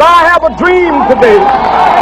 But I have a dream today.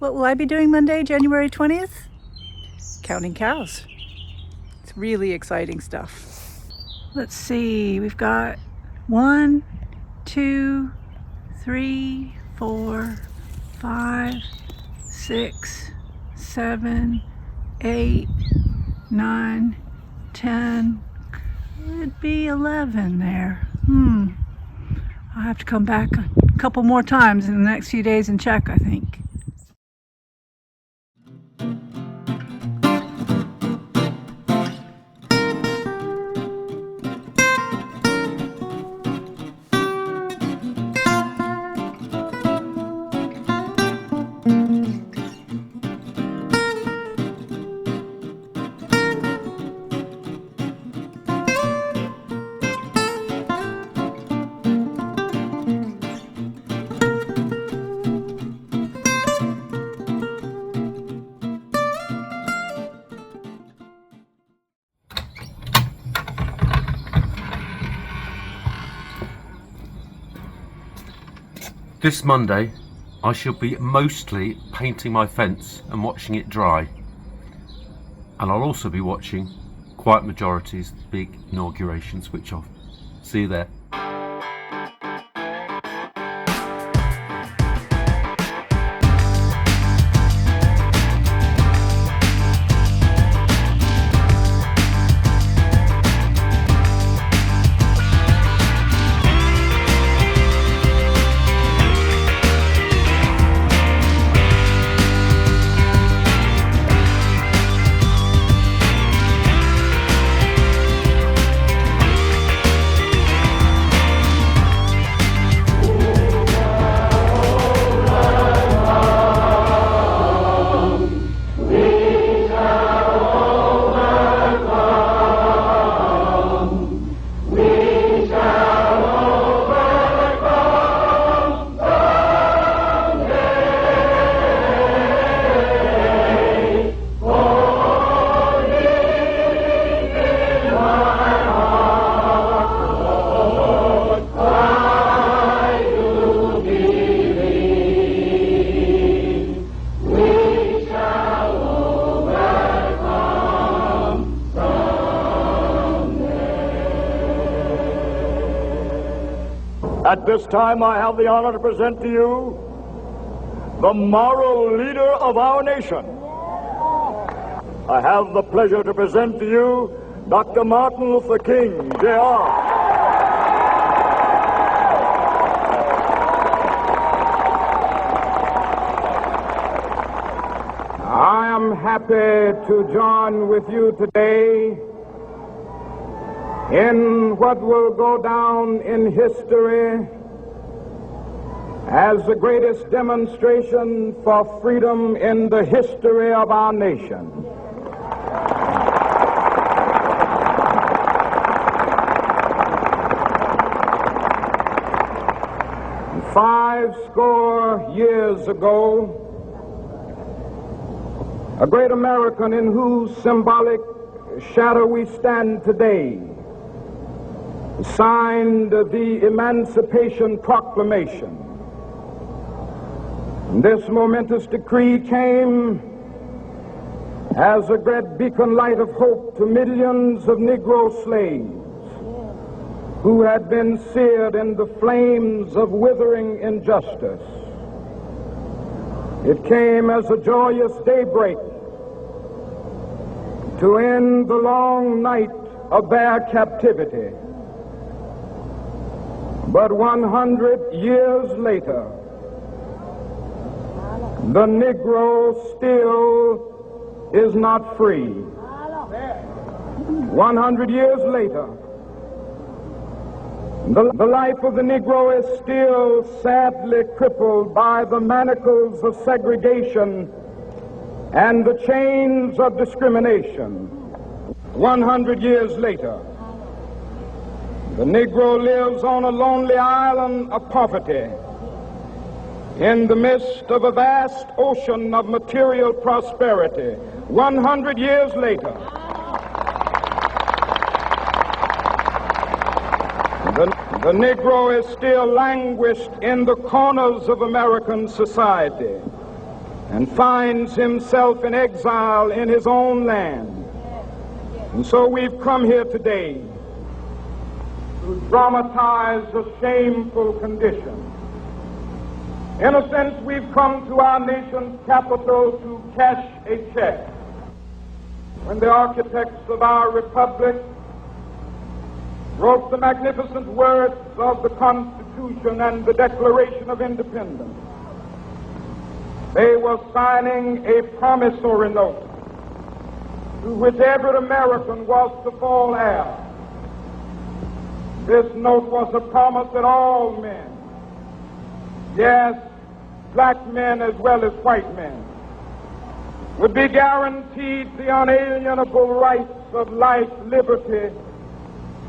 What will I be doing Monday, January 20th? Counting cows. It's really exciting stuff. Let's see, we've got 1, 2, 3, 4, 5, 6, 7, 8, 9, 10, could be 11 there. I'll have to come back a couple more times in the next few days and check, I think. This Monday, I shall be mostly painting my fence and watching it dry. And I'll also be watching 𝗬𝗓𝗧𝗏𝗧's big inauguration switch off. See you there. At this time, I have the honor to present to you the moral leader of our nation. I have the pleasure to present to you Dr. Martin Luther King, Jr. I am happy to join with you today in what will go down in history as the greatest demonstration for freedom in the history of our nation. Five score years ago, a great American in whose symbolic shadow we stand today signed the Emancipation Proclamation. This momentous decree came as a great beacon light of hope to millions of Negro slaves who had been seared in the flames of withering injustice. It came as a joyous daybreak to end the long night of their captivity. But 100 years later, the Negro still is not free. 100 years later, the life of the Negro is still sadly crippled by the manacles of segregation and the chains of discrimination. 100 years later, the Negro lives on a lonely island of poverty in the midst of a vast ocean of material prosperity. 100 years later, the Negro is still languished in the corners of American society. and finds himself in exile in his own land. And so we've come here today to dramatize a shameful condition. In a sense, we've come to our nation's capital to cash a check. When the architects of our republic wrote the magnificent words of the Constitution and the Declaration of Independence, they were signing a promissory note to which every American was to fall heir. This note was a promise that all men, yes, black men as well as white men, would be guaranteed the unalienable rights of life, liberty,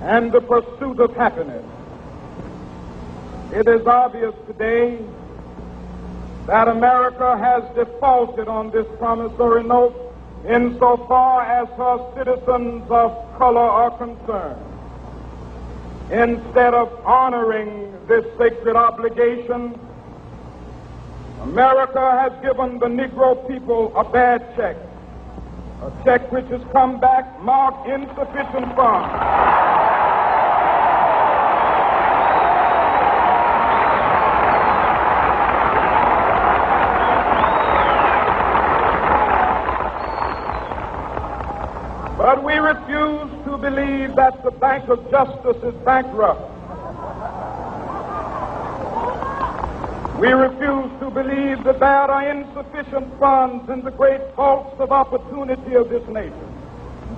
and the pursuit of happiness. It is obvious today that America has defaulted on this promissory note insofar as her citizens of color are concerned. Instead of honoring this sacred obligation, America has given the Negro people a bad check, a check which has come back marked insufficient funds. But we refuse to believe that the Bank of Justice is bankrupt. We refuse to believe that there are insufficient funds in the great vaults of opportunity of this nation.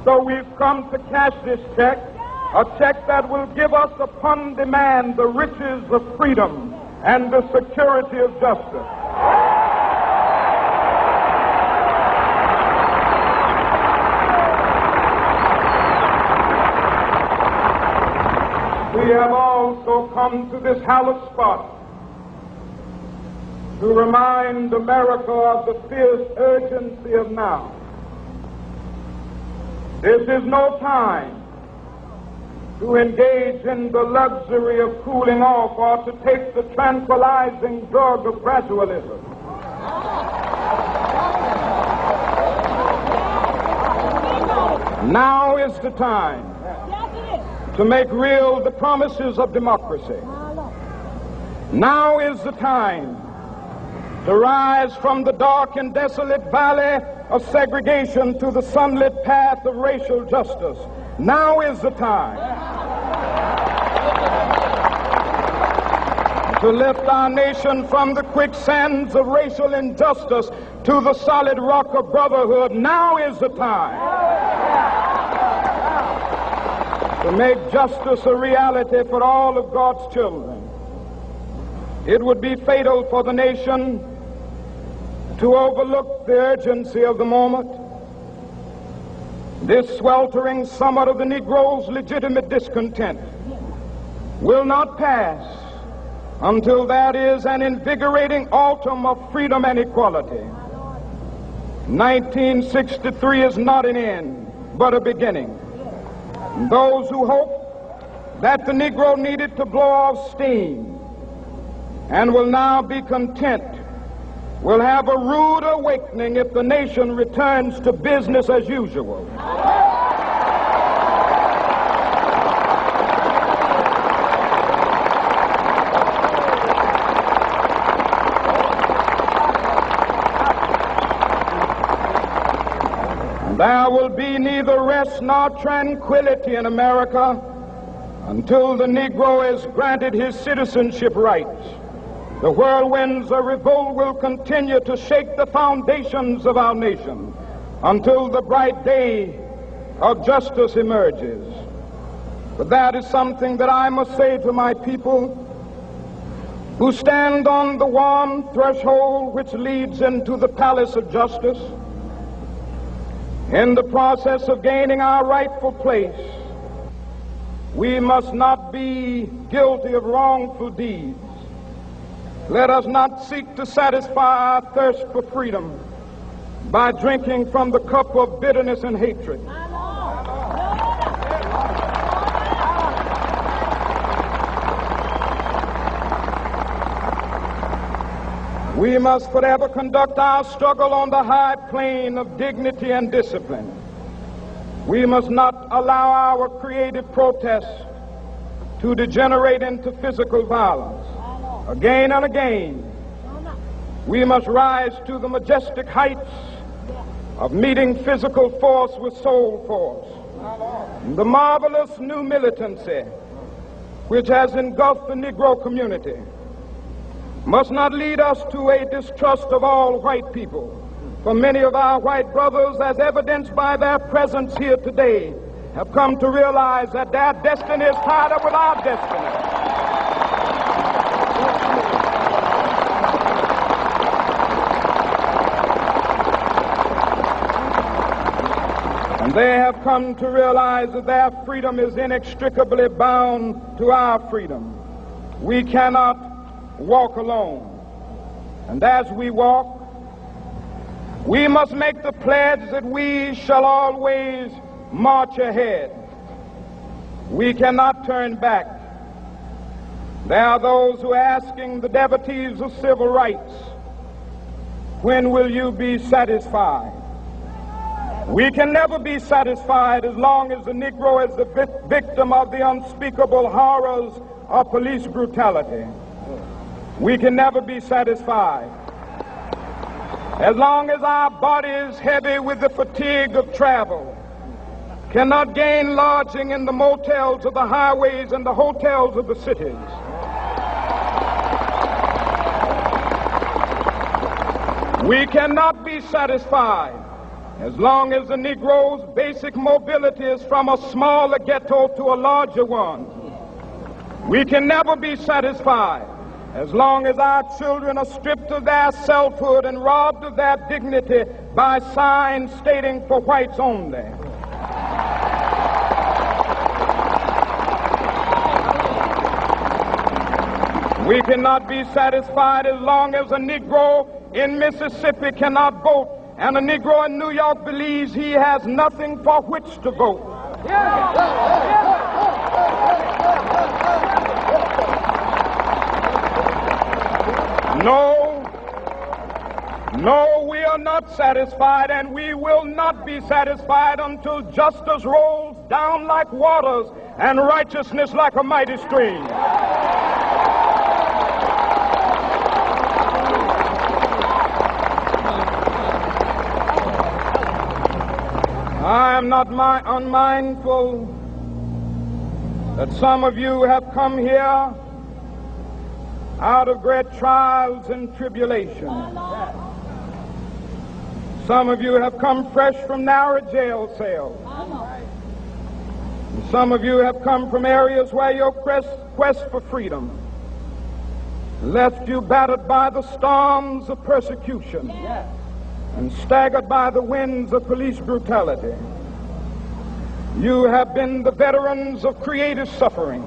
So we've come to cash this check, a check that will give us upon demand the riches of freedom and the security of justice. We have also come to this hallowed spot to remind America of the fierce urgency of now. This is no time to engage in the luxury of cooling off or to take the tranquilizing drug of gradualism. Now is the time to make real the promises of democracy. Now is the time to rise from the dark and desolate valley of segregation to the sunlit path of racial justice. Now is the time to lift our nation from the quicksands of racial injustice to the solid rock of brotherhood. Now is the time to make justice a reality for all of God's children. It would be fatal for the nation to overlook the urgency of the moment. This sweltering summit of the Negro's legitimate discontent will not pass until there is an invigorating autumn of freedom and equality. 1963 is not an end, but a beginning. Those who hope that the Negro needed to blow off steam and will now be content will have a rude awakening if the nation returns to business as usual. There will be neither rest nor tranquility in America until the Negro is granted his citizenship rights. The whirlwinds of revolt will continue to shake the foundations of our nation until the bright day of justice emerges. But that is something that I must say to my people who stand on the warm threshold which leads into the palace of justice. In the process of gaining our rightful place, we must not be guilty of wrongful deeds. Let us not seek to satisfy our thirst for freedom by drinking from the cup of bitterness and hatred. We must forever conduct our struggle on the high plane of dignity and discipline. We must not allow our creative protests to degenerate into physical violence. Again and again, we must rise to the majestic heights of meeting physical force with soul force. The marvelous new militancy which has engulfed the Negro community must not lead us to a distrust of all white people. For many of our white brothers, as evidenced by their presence here today, have come to realize that their destiny is tied up with our destiny. And they have come to realize that their freedom is inextricably bound to our freedom. We cannot walk alone. And as we walk, we must make the pledge that we shall always march ahead. We cannot turn back. There are those who are asking the devotees of civil rights, when will you be satisfied? We can never be satisfied as long as the Negro is the victim of the unspeakable horrors of police brutality. We can never be satisfied as long as our bodies, heavy with the fatigue of travel, cannot gain lodging in the motels of the highways and the hotels of the cities. We cannot be satisfied as long as the Negro's basic mobility is from a smaller ghetto to a larger one. We can never be satisfied as long as our children are stripped of their selfhood and robbed of their dignity by signs stating for whites only. We cannot be satisfied as long as a Negro in Mississippi cannot vote and a Negro in New York believes he has nothing for which to vote. No, we are not satisfied, and we will not be satisfied until justice rolls down like waters and righteousness like a mighty stream. I am not unmindful that some of you have come here out of great trials and tribulations. Some of you have come fresh from narrow jail cells. And some of you have come from areas where your quest for freedom left you battered by the storms of persecution and staggered by the winds of police brutality. You have been the veterans of creative suffering.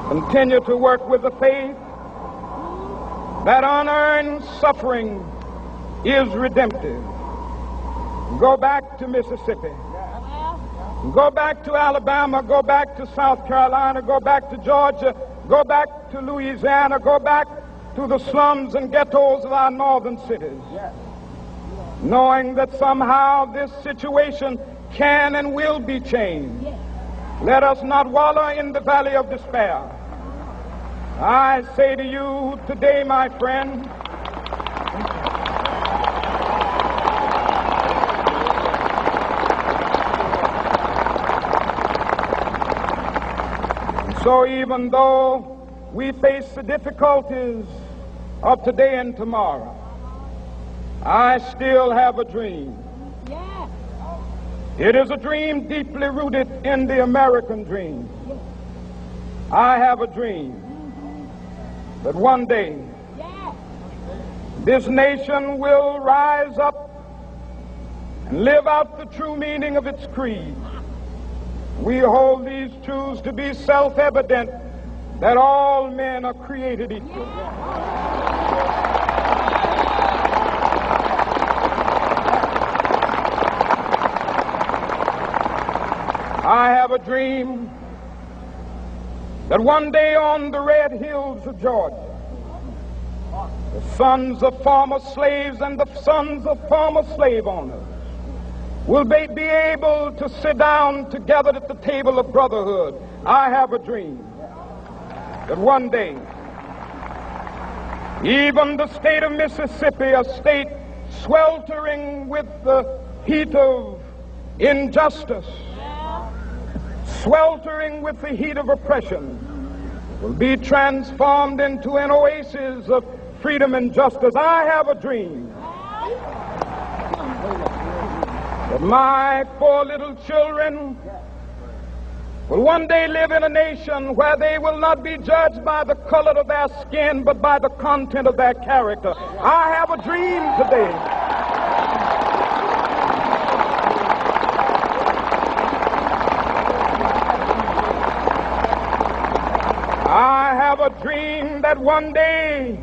Continue to work with the faith that unearned suffering is redemptive. Go back to Mississippi. Go back to Alabama. Go back to South Carolina. Go back to Georgia. Go back to Louisiana. Go back to the slums and ghettos of our northern cities. Knowing that somehow this situation can and will be changed. Let us not wallow in the valley of despair. I say to you today, my friend, so even though we face the difficulties of today and tomorrow, I still have a dream. It is a dream deeply rooted in the American dream. I have a dream that one day this nation will rise up and live out the true meaning of its creed. We hold these truths to be self-evident, that all men are created equal. I have a dream that one day on the red hills of Georgia, the sons of former slaves and the sons of former slave owners will be able to sit down together at the table of brotherhood. I have a dream that one day, even the state of Mississippi, a state sweltering with the heat of injustice, sweltering with the heat of oppression, will be transformed into an oasis of freedom and justice. I have a dream that my 4 little children will one day live in a nation where they will not be judged by the color of their skin, but by the content of their character. I have a dream today. I have a dream that one day,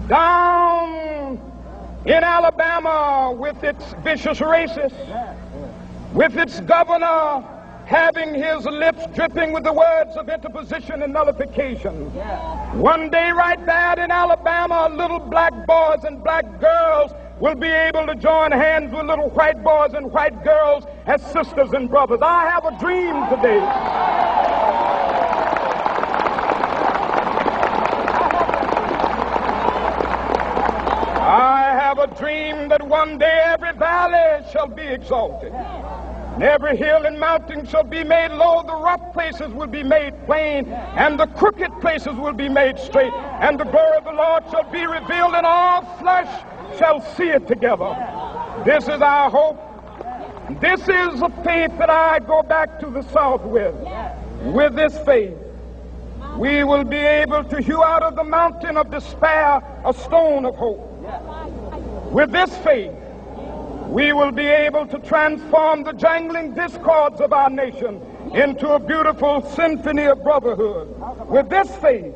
down in Alabama, with its vicious racists, with its governor having his lips dripping with the words of interposition and nullification, one day right there in Alabama, little black boys and black girls will be able to join hands with little white boys and white girls as sisters and brothers. I have a dream today. I have a dream that one day every valley shall be exalted, and every hill and mountain shall be made low. The rough places will be made plain, and the crooked places will be made straight, and the glory of the Lord shall be revealed, and all flesh shall see it together. This is our hope. This is a faith that I go back to the South with. With this faith, we will be able to hew out of the mountain of despair a stone of hope. With this faith, we will be able to transform the jangling discords of our nation into a beautiful symphony of brotherhood. With this faith,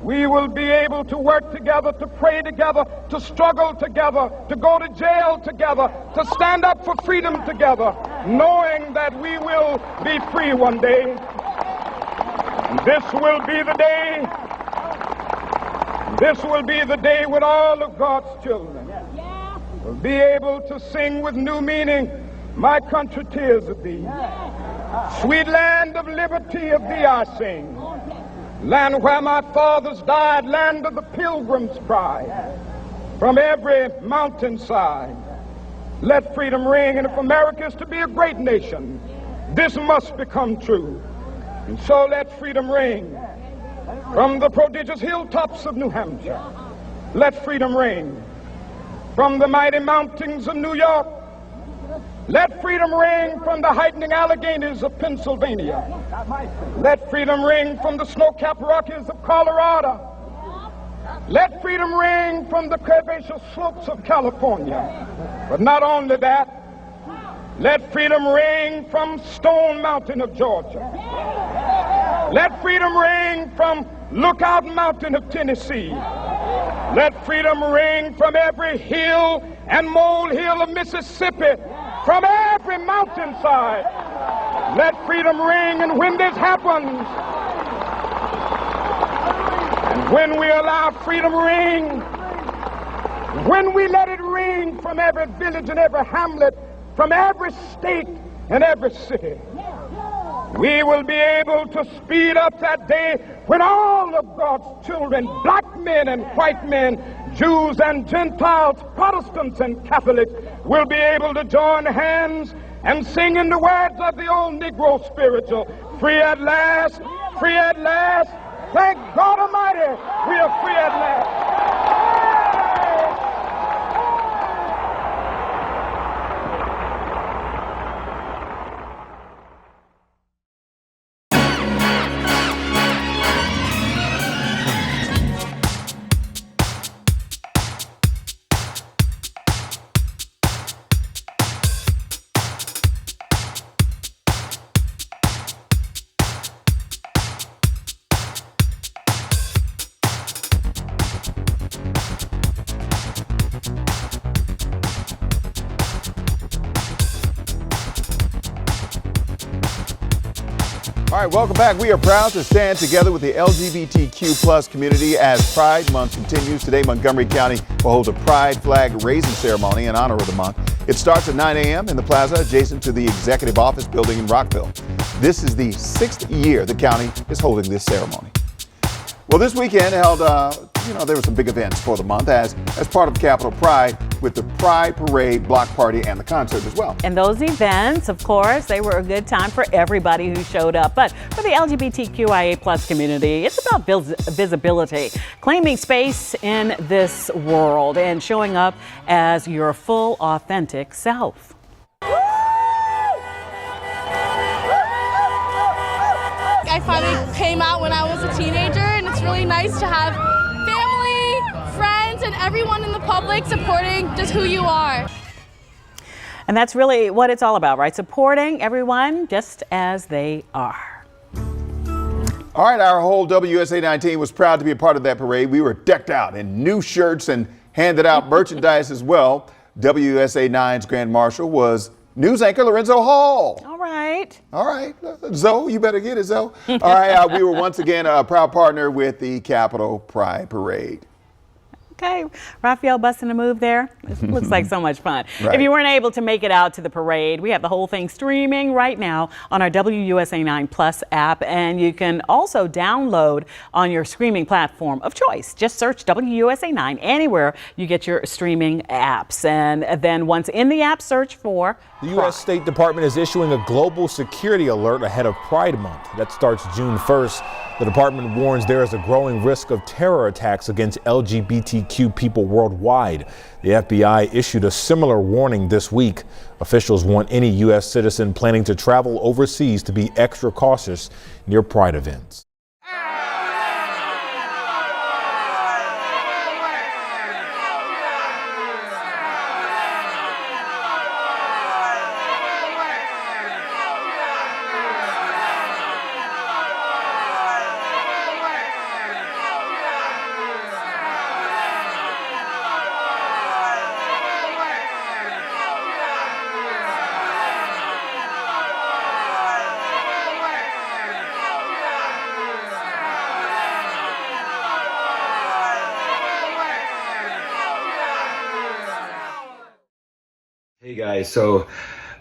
we will be able to work together, to pray together, to struggle together, to go to jail together, to stand up for freedom together, knowing that we will be free one day. This will be the day. This will be the day when all of God's children will be able to sing with new meaning, "My country, tears of thee. Sweet land of liberty, of thee I sing. Land where my fathers died, land of the pilgrim's pride. From every mountainside, let freedom ring. And if America is to be a great nation, this must become true. And so let freedom ring. From the prodigious hilltops of New Hampshire, let freedom ring. From the mighty mountains of New York, let freedom ring. From the heightening Alleghanies of Pennsylvania, let freedom ring. From the snow-capped Rockies of Colorado, let freedom ring. From the curvaceous slopes of California. But not only that, let freedom ring from Stone Mountain of Georgia. Let freedom ring from Lookout Mountain of Tennessee. Let freedom ring from every hill and molehill of Mississippi, from every mountainside. Let freedom ring. And when this happens, and when we allow freedom ring, when we let it ring from every village and every hamlet, from every state and every city, we will be able to speed up that day when all of God's children, black men and white men, Jews and Gentiles, Protestants and Catholics, will be able to join hands and sing in the words of the old Negro spiritual, "Free at last, free at last. Thank God Almighty, we are free at last." All right, welcome back. We are proud to stand together with the LGBTQ plus community as Pride Month continues. Today, Montgomery County will hold a Pride flag raising ceremony in honor of the month. It starts at 9 a.m. in the plaza adjacent to the Executive Office building in Rockville. This is the 6th year the county is holding this ceremony. Well, this weekend held, there were some big events for the month as part of Capitol Pride with the Pride Parade, Block Party, and the concert as well. And those events, of course, they were a good time for everybody who showed up. But for the LGBTQIA plus community, it's about visibility, claiming space in this world and showing up as your full, authentic self. I finally came out when I was a teenager, and it's really nice to have family, friends, and everyone in the public supporting just who you are. And that's really what it's all about, right? Supporting everyone just as they are. All right, our whole WSA 19 was proud to be a part of that parade. We were decked out in new shirts and handed out merchandise as well. WSA 9's Grand Marshal was news anchor Lorenzo Hall. All right. All right. Zoe, you better get it, Zoe. All right. We were once again a proud partner with the Capitol Pride Parade. Okay, Raphael busting a move there. It looks like so much fun. Right. If you weren't able to make it out to the parade, we have the whole thing streaming right now on our WUSA 9 Plus app, and you can also download on your streaming platform of choice. Just search WUSA 9 anywhere you get your streaming apps, and then once in the app, search for The U.S. State Department is issuing a global security alert ahead of Pride Month. That starts June 1st. The department warns there is a growing risk of terror attacks against LGBTQ people worldwide. The FBI issued a similar warning this week. Officials want any U.S. citizen planning to travel overseas to be extra cautious near Pride events. Hey guys, so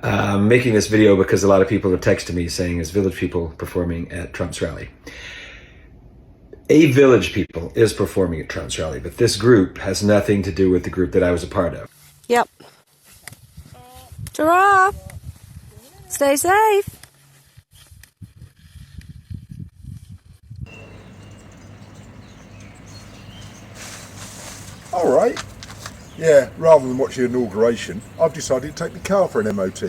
I'm making this video because a lot of people have texted me saying, is Village People performing at Trump's rally? A Village People is performing at Trump's rally, but this group has nothing to do with the group that I was a part of. Yep. Giraffe, stay safe. All right. Yeah, rather than watch the inauguration, I've decided to take the car for an MOT,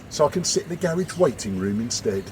so I can sit in the garage waiting room instead.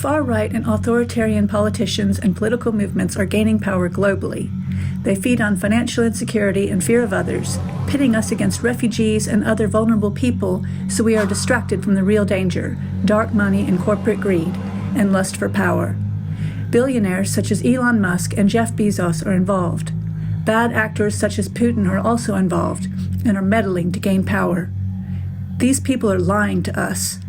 Far-right and authoritarian politicians and political movements are gaining power globally. They feed on financial insecurity and fear of others, pitting us against refugees and other vulnerable people so we are distracted from the real danger, dark money and corporate greed, and lust for power. Billionaires such as Elon Musk and Jeff Bezos are involved. Bad actors such as Putin are also involved and are meddling to gain power. These people are lying to us.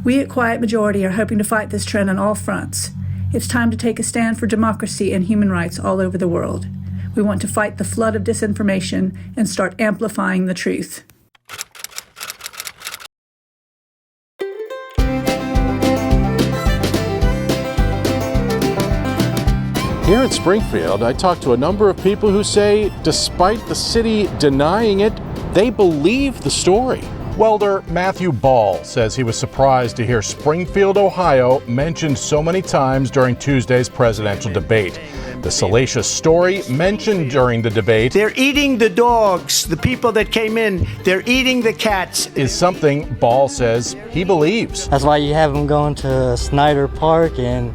We at Quiet Majority are hoping to fight this trend on all fronts. It's time to take a stand for democracy and human rights all over the world. We want to fight the flood of disinformation and start amplifying the truth. Here in Springfield, I talked to a number of people who say, despite the city denying it, they believe the story. Welder Matthew Ball says he was surprised to hear Springfield, Ohio mentioned so many times during Tuesday's presidential debate. The salacious story mentioned during the debate, they're eating the dogs, the people that came in, they're eating the cats, is something Ball says he believes. That's why you have them going to Snyder Park and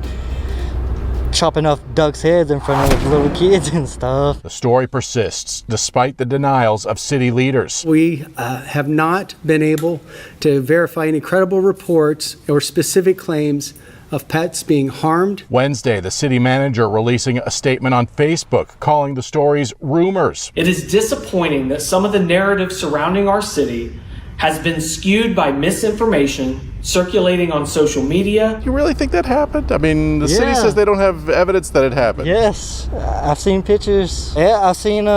chopping off ducks' heads in front of little kids and stuff. The story persists despite the denials of city leaders. We have not been able to verify any credible reports or specific claims of pets being harmed. Wednesday, the city manager releasing a statement on Facebook calling the stories rumors. It is disappointing that some of the narrative surrounding our city has been skewed by misinformation circulating on social media. You really think that happened? I mean, the city says they don't have evidence that it happened. Yes, I've seen pictures. Yeah, I've seen,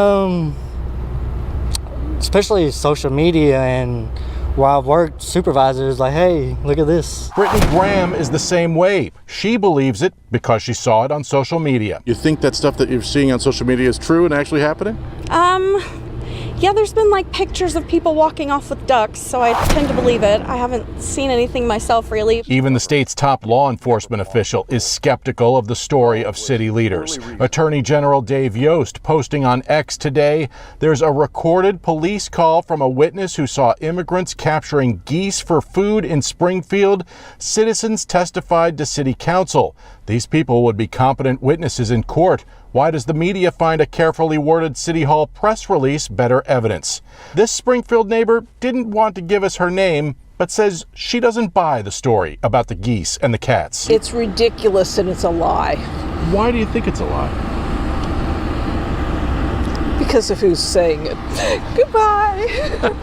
especially social media and where I've worked, supervisors like, hey, look at this. Brittany Graham is the same way. She believes it because she saw it on social media. You think that stuff that you're seeing on social media is true and actually happening? Yeah, there's been like pictures of people walking off with ducks, so I tend to believe it. I haven't seen anything myself, really. Even the state's top law enforcement official is skeptical of the story of city leaders. Attorney General Dave Yost posting on X today, there's a recorded police call from a witness who saw immigrants capturing geese for food in Springfield. Citizens testified to city council. These people would be competent witnesses in court. Why does the media find a carefully worded City Hall press release better evidence? This Springfield neighbor didn't want to give us her name, but says she doesn't buy the story about the geese and the cats. It's ridiculous and it's a lie. Why do you think it's a lie? Because of who's saying it. Goodbye.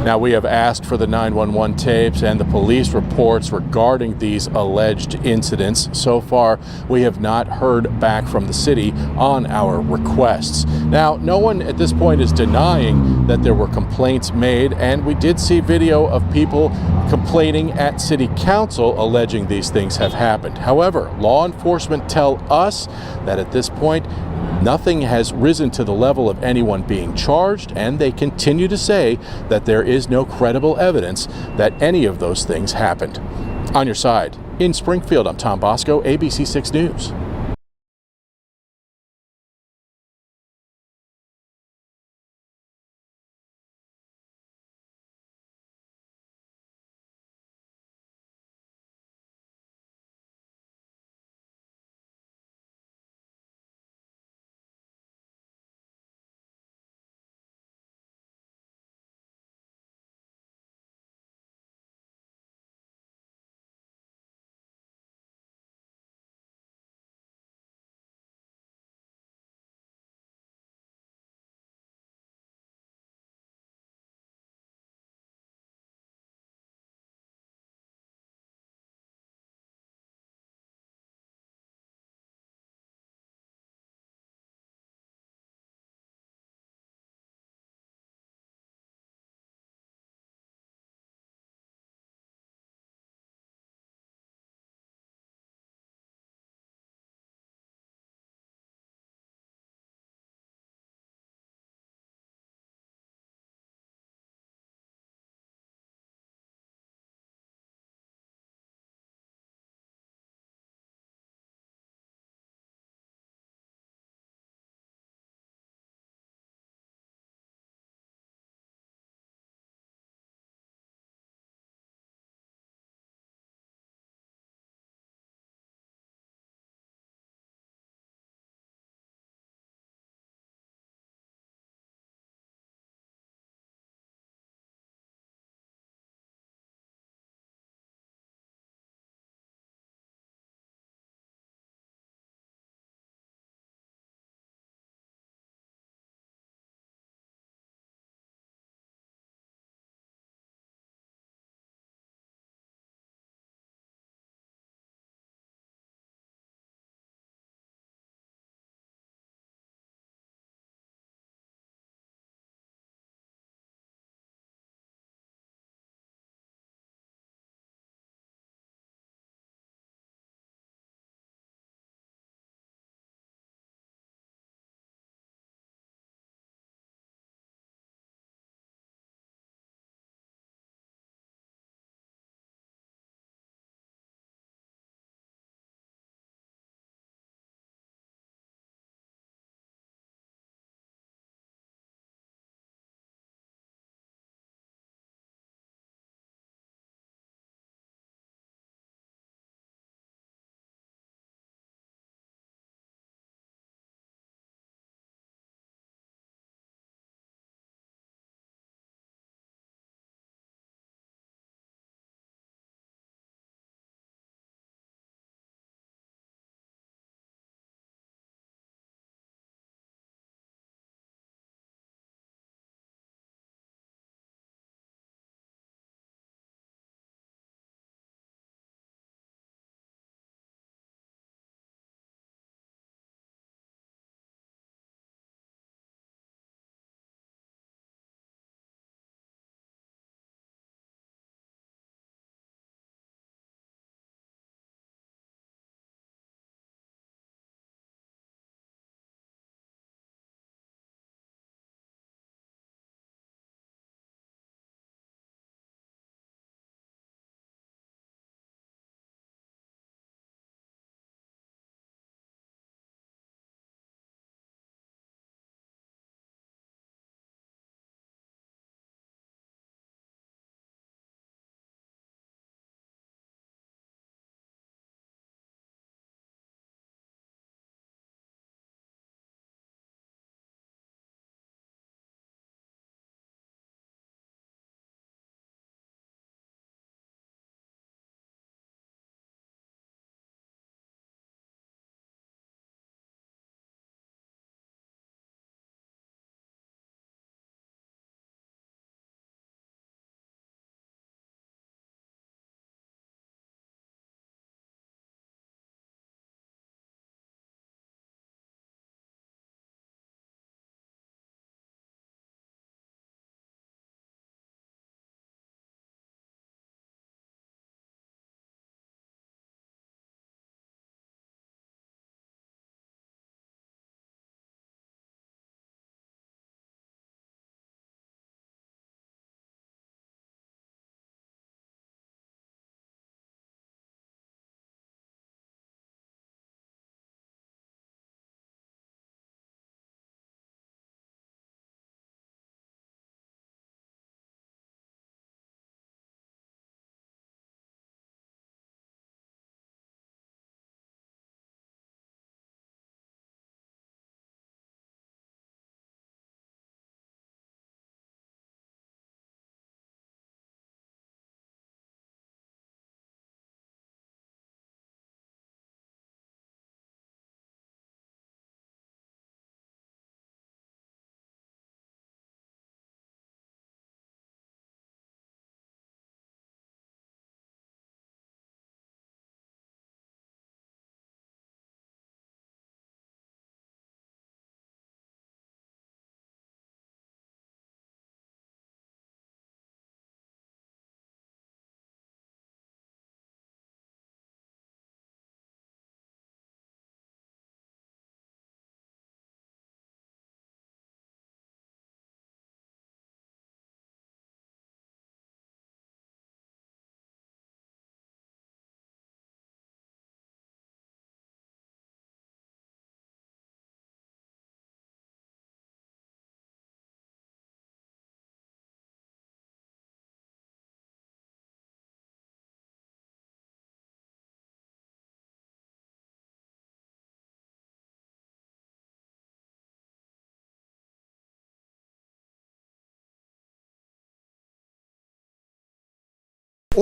Now, we have asked for the 911 tapes and the police reports regarding these alleged incidents. So far, we have not heard back from the city on our requests. Now, no one at this point is denying that there were complaints made, and we did see video of people complaining at city council alleging these things have happened. However, law enforcement tell us that at this point, nothing has risen to the level of anyone being charged, and they continue to say that there is no credible evidence that any of those things happened. On your side, in Springfield, I'm Tom Bosco, ABC 6 News.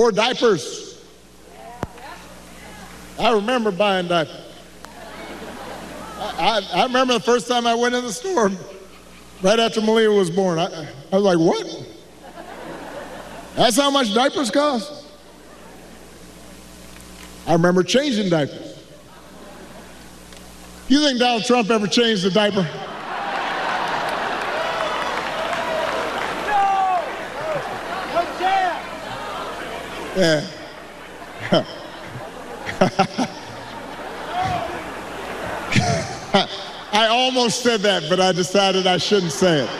or diapers. I remember buying diapers. I remember the first time I went in the store, right after Malia was born. I was like, what? That's how much diapers cost? I remember changing diapers. You think Donald Trump ever changed a diaper? Yeah. I almost said that, but I decided I shouldn't say it.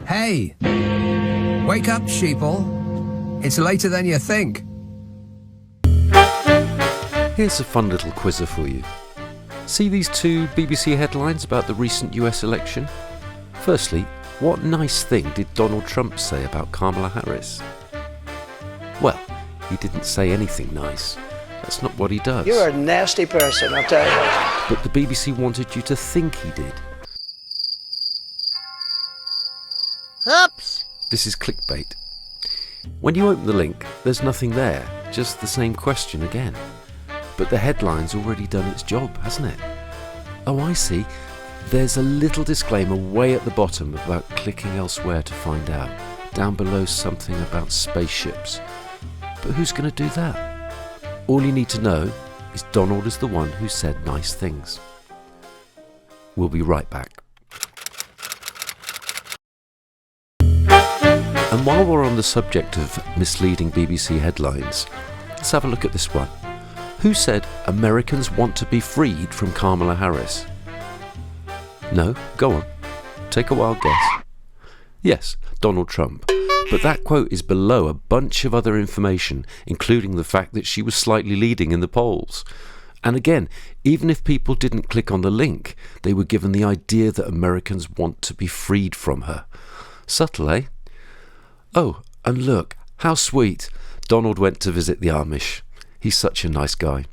Hey, wake up, sheeple. It's later than you think. Here's a fun little quizzer for you. See these two BBC headlines about the recent US election? Firstly, what nice thing did Donald Trump say about Kamala Harris? Well, he didn't say anything nice. That's not what he does. You're a nasty person, I'll tell you. But the BBC wanted you to think he did. Oops. This is clickbait. When you open the link, there's nothing there, just the same question again. But the headline's already done its job, hasn't it? Oh, I see. There's a little disclaimer way at the bottom about clicking elsewhere to find out. Down below, something about spaceships. But who's going to do that? All you need to know is Donald is the one who said nice things. We'll be right back. And while we're on the subject of misleading BBC headlines, let's have a look at this one. Who said Americans want to be freed from Kamala Harris? No, go on. Take a wild guess. Yes, Donald Trump. But that quote is below a bunch of other information, including the fact that she was slightly leading in the polls. And again, even if people didn't click on the link, they were given the idea that Americans want to be freed from her. Subtle, eh? Oh, and look, how sweet. Donald went to visit the Amish. He's such a nice guy.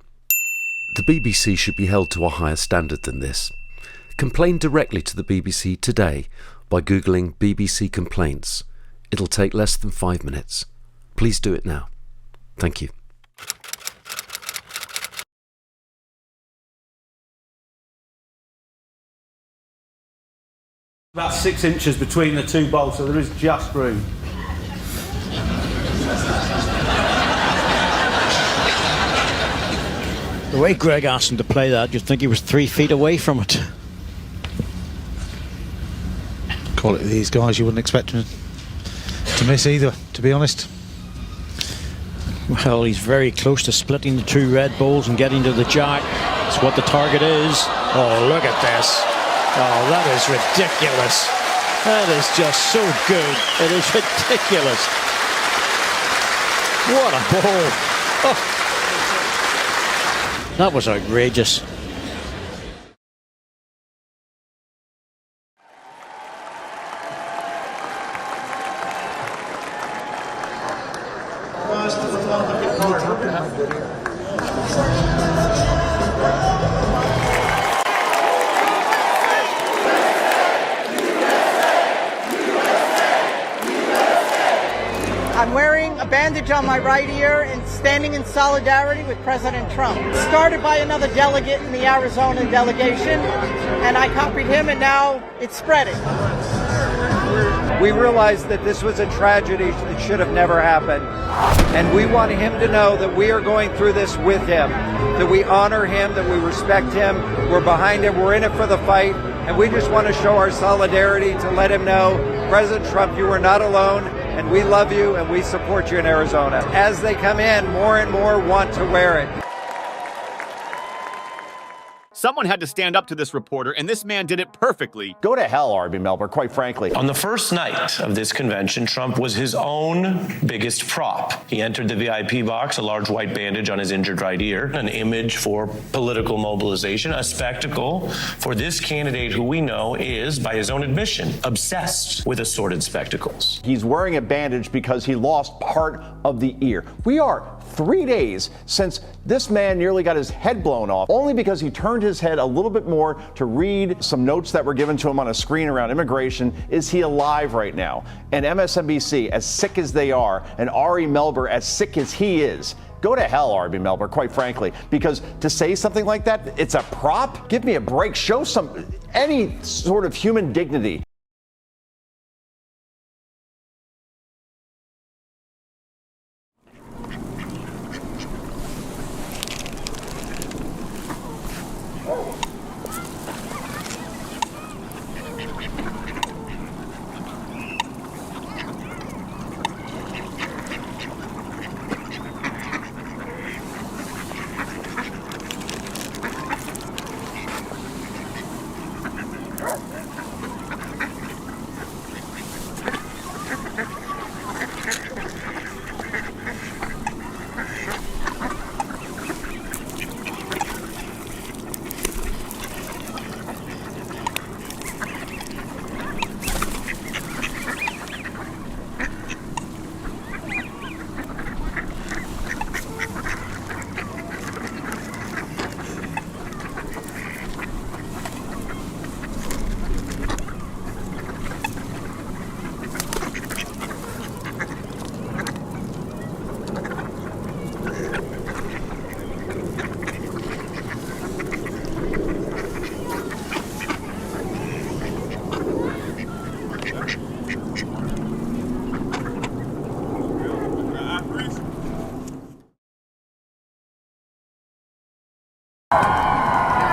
The BBC should be held to a higher standard than this. Complain directly to the BBC today by Googling BBC complaints. It'll take less than 5 minutes. Please do it now. Thank you. About 6 inches between the two bowls, so there is just room. The way Greg asked him to play that, you'd think he was 3 feet away from it. Quality of these guys, you wouldn't expect him to miss either, to be honest. Well, he's very close to splitting the two red balls and getting to the jack. That's what the target is. Oh, look at this. Oh, that is ridiculous. That is just so good. It is ridiculous. What a ball. Oh. That was outrageous. I'm wearing a bandage on my right ear and standing in solidarity with President Trump. Started by another delegate in the Arizona delegation, and I copied him, and now it's spreading. We realized that this was a tragedy that should have never happened. And we want him to know that we are going through this with him, that we honor him, that we respect him, we're behind him, we're in it for the fight, and we just want to show our solidarity to let him know, President Trump, you are not alone, and we love you and we support you in Arizona. As they come in, more and more want to wear it. Someone had to stand up to this reporter, and this man did it perfectly. Go to hell, 𝗬𝗓𝗓𝗓, quite frankly. On the first night of this convention, Trump was his own biggest prop. He entered the VIP box, a large white bandage on his injured right ear, an image for political mobilization, a spectacle for this candidate who we know is, by his own admission, obsessed with assorted spectacles. He's wearing a bandage because he lost part of the ear. We are 3 days since this man nearly got his head blown off, only because he turned his head a little bit more to read some notes that were given to him on a screen around immigration. Is he alive right now? And MSNBC, as sick as they are, and 𝗬𝗓𝗓𝗓, as sick as he is, go to hell, 𝗬𝗓𝗓𝗓, quite frankly, because to say something like that, it's a prop? Give me a break. Show any sort of human dignity.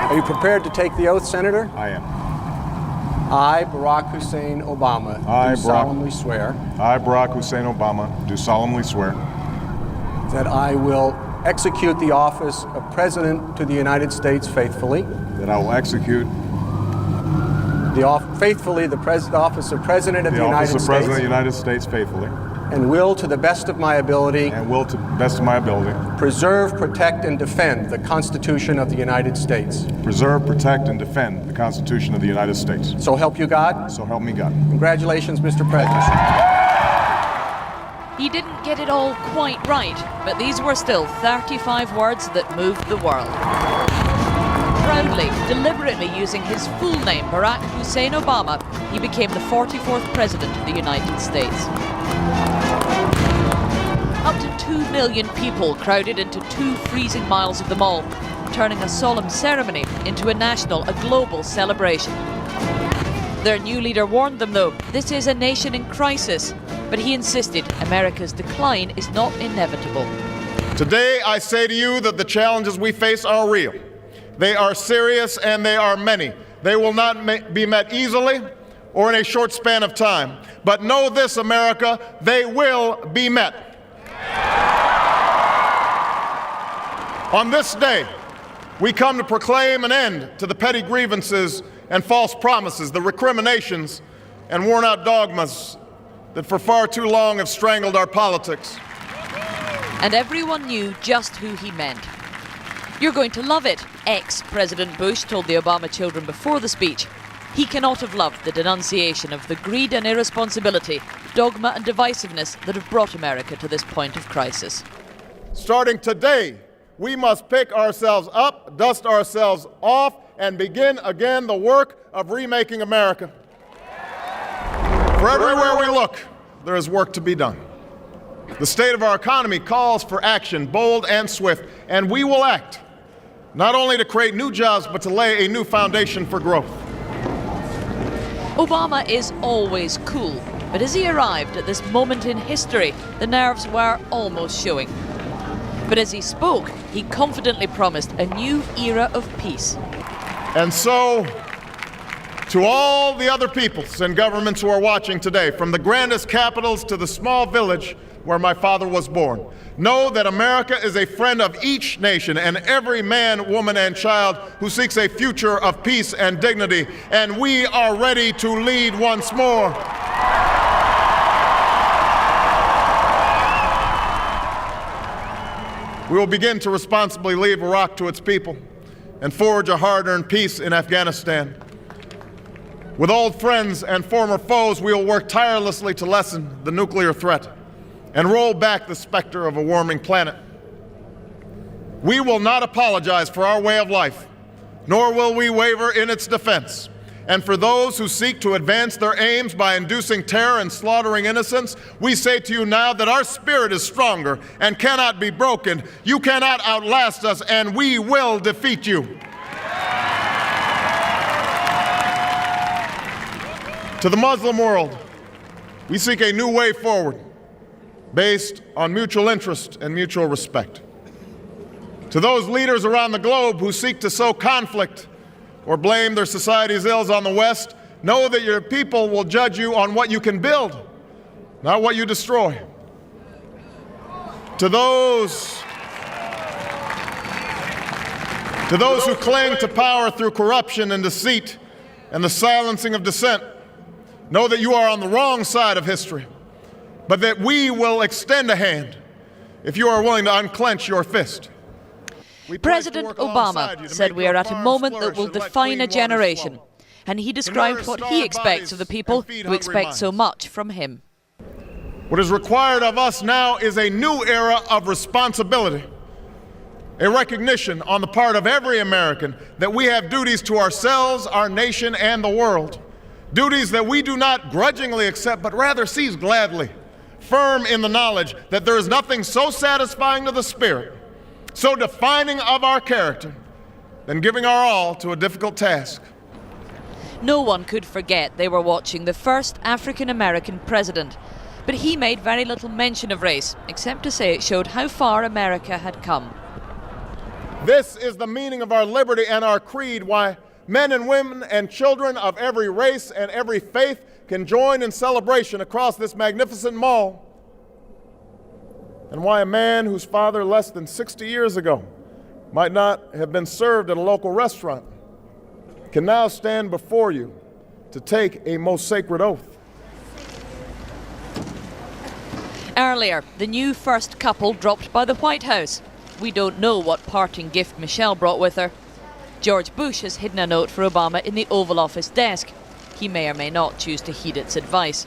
Are you prepared to take the oath, Senator? I am. I, Barack Hussein Obama, do solemnly swear. I, Barack Hussein Obama, do solemnly swear. That I will execute the office of President to the United States faithfully. That I will execute the office of President of the United States. The office of President of the United States faithfully. And will, to the best of my ability. And will, to the best of my ability. Preserve, protect, and defend the Constitution of the United States. Preserve, protect, and defend the Constitution of the United States. So help you God? So help me God. Congratulations, Mr. President. He didn't get it all quite right, but these were still 35 words that moved the world. Proudly, deliberately using his full name, Barack Hussein Obama, he became the 44th President of the United States. Up to 2 million people crowded into 2 freezing miles of the mall, turning a solemn ceremony into a national, a global celebration. Their new leader warned them, though, this is a nation in crisis, but he insisted America's decline is not inevitable. Today, I say to you that the challenges we face are real. They are serious and they are many. They will not be met easily or in a short span of time. But know this, America, they will be met. On this day, we come to proclaim an end to the petty grievances and false promises, the recriminations and worn-out dogmas that for far too long have strangled our politics. And everyone knew just who he meant. You're going to love it, ex-President Bush told the Obama children before the speech. He cannot have loved the denunciation of the greed and irresponsibility, dogma and divisiveness that have brought America to this point of crisis. Starting today, we must pick ourselves up, dust ourselves off, and begin again the work of remaking America. For everywhere we look, there is work to be done. The state of our economy calls for action, bold and swift, and we will act, not only to create new jobs, but to lay a new foundation for growth. Obama is always cool, but as he arrived at this moment in history, the nerves were almost showing. But as he spoke, he confidently promised a new era of peace. And so, to all the other peoples and governments who are watching today, from the grandest capitals to the small village, where my father was born. Know that America is a friend of each nation and every man, woman, and child who seeks a future of peace and dignity, and we are ready to lead once more. We will begin to responsibly leave Iraq to its people and forge a hard-earned peace in Afghanistan. With old friends and former foes, we will work tirelessly to lessen the nuclear threat and roll back the specter of a warming planet. We will not apologize for our way of life, nor will we waver in its defense. And for those who seek to advance their aims by inducing terror and slaughtering innocents, we say to you now that our spirit is stronger and cannot be broken. You cannot outlast us, and we will defeat you. To the Muslim world, we seek a new way forward based on mutual interest and mutual respect. To those leaders around the globe who seek to sow conflict or blame their society's ills on the West, know that your people will judge you on what you can build, not what you destroy. To those who cling to power through corruption and deceit and the silencing of dissent, know that you are on the wrong side of history, but that we will extend a hand if you are willing to unclench your fist. President Obama said we are at a moment that will define a generation, and he described what he expects of the people who expect so much from him. What is required of us now is a new era of responsibility, a recognition on the part of every American that we have duties to ourselves, our nation, and the world. Duties that we do not grudgingly accept, but rather seize gladly, firm in the knowledge that there is nothing so satisfying to the spirit, so defining of our character, than giving our all to a difficult task. No one could forget they were watching the first African-American president, but he made very little mention of race, except to say it showed how far America had come. This is the meaning of our liberty and our creed, why men and women and children of every race and every faith can join in celebration across this magnificent mall, and why a man whose father less than 60 years ago might not have been served at a local restaurant can now stand before you to take a most sacred oath. Earlier, the new first couple dropped by the White House. We don't know what parting gift Michelle brought with her. George Bush has hidden a note for Obama in the Oval Office desk. He may or may not choose to heed its advice.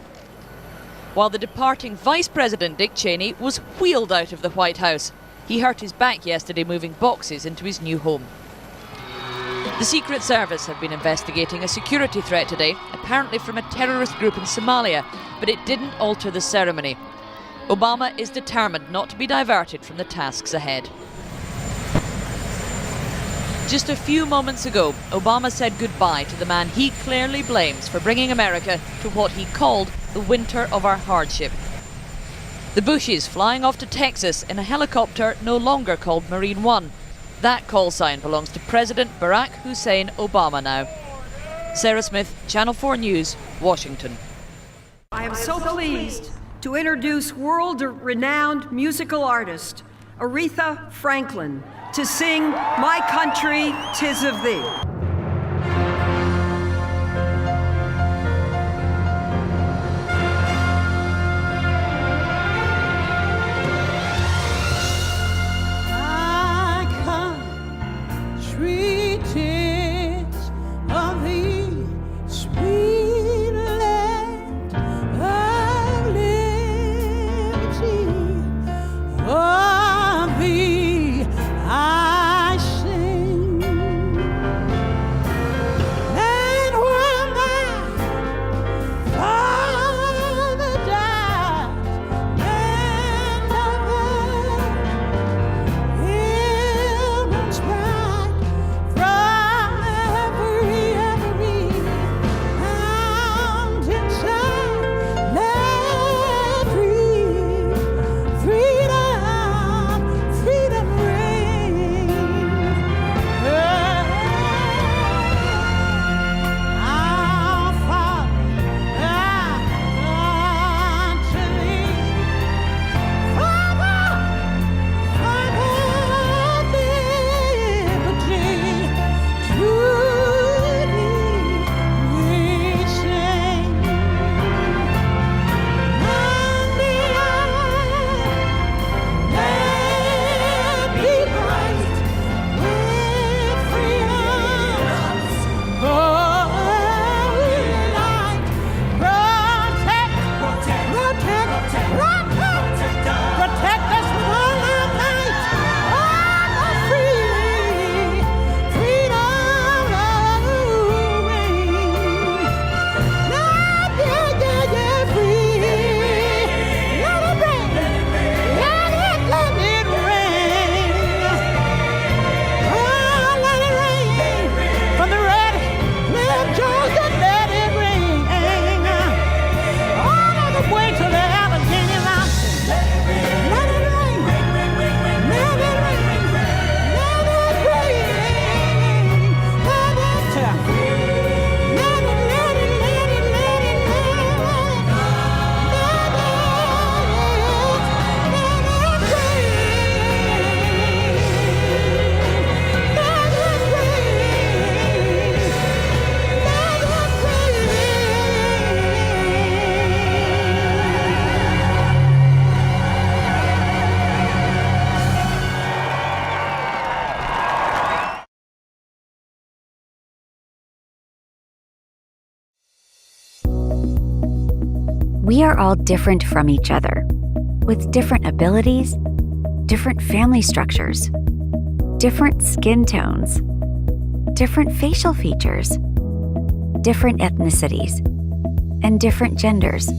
While the departing Vice President Dick Cheney was wheeled out of the White House. He hurt his back yesterday moving boxes into his new home. The Secret Service have been investigating a security threat today, apparently from a terrorist group in Somalia, but it didn't alter the ceremony. Obama is determined not to be diverted from the tasks ahead. Just a few moments ago, Obama said goodbye to the man he clearly blames for bringing America to what he called the winter of our hardship. The Bushes flying off to Texas in a helicopter no longer called Marine One. That call sign belongs to President Barack Hussein Obama now. Sarah Smith, Channel 4 News, Washington. I am so pleased to introduce world-renowned musical artist Aretha Franklin to sing My Country, 'Tis of Thee. We are all different from each other, with different abilities, different family structures, different skin tones, different facial features, different ethnicities, and different genders.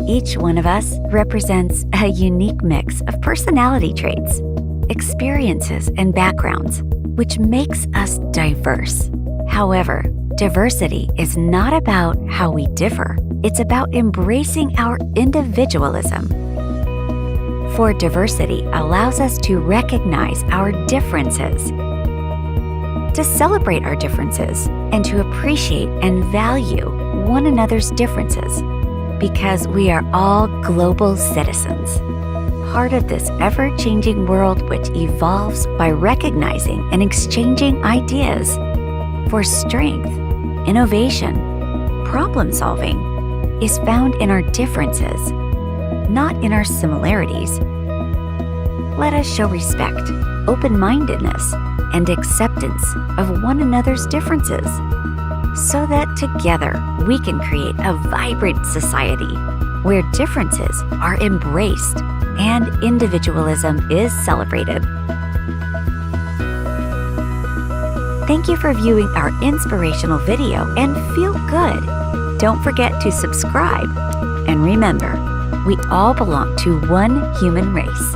Each one of us represents a unique mix of personality traits, experiences, and backgrounds, which makes us diverse. However, diversity is not about how we differ. It's about embracing our individualism. For diversity allows us to recognize our differences, to celebrate our differences, and to appreciate and value one another's differences, because we are all global citizens, part of this ever-changing world which evolves by recognizing and exchanging ideas. For strength, innovation, problem-solving is found in our differences, not in our similarities. Let us show respect, open-mindedness, and acceptance of one another's differences, so that together we can create a vibrant society where differences are embraced and individualism is celebrated. Thank you for viewing our inspirational video and feel good. Don't forget to subscribe. And remember, we all belong to one human race.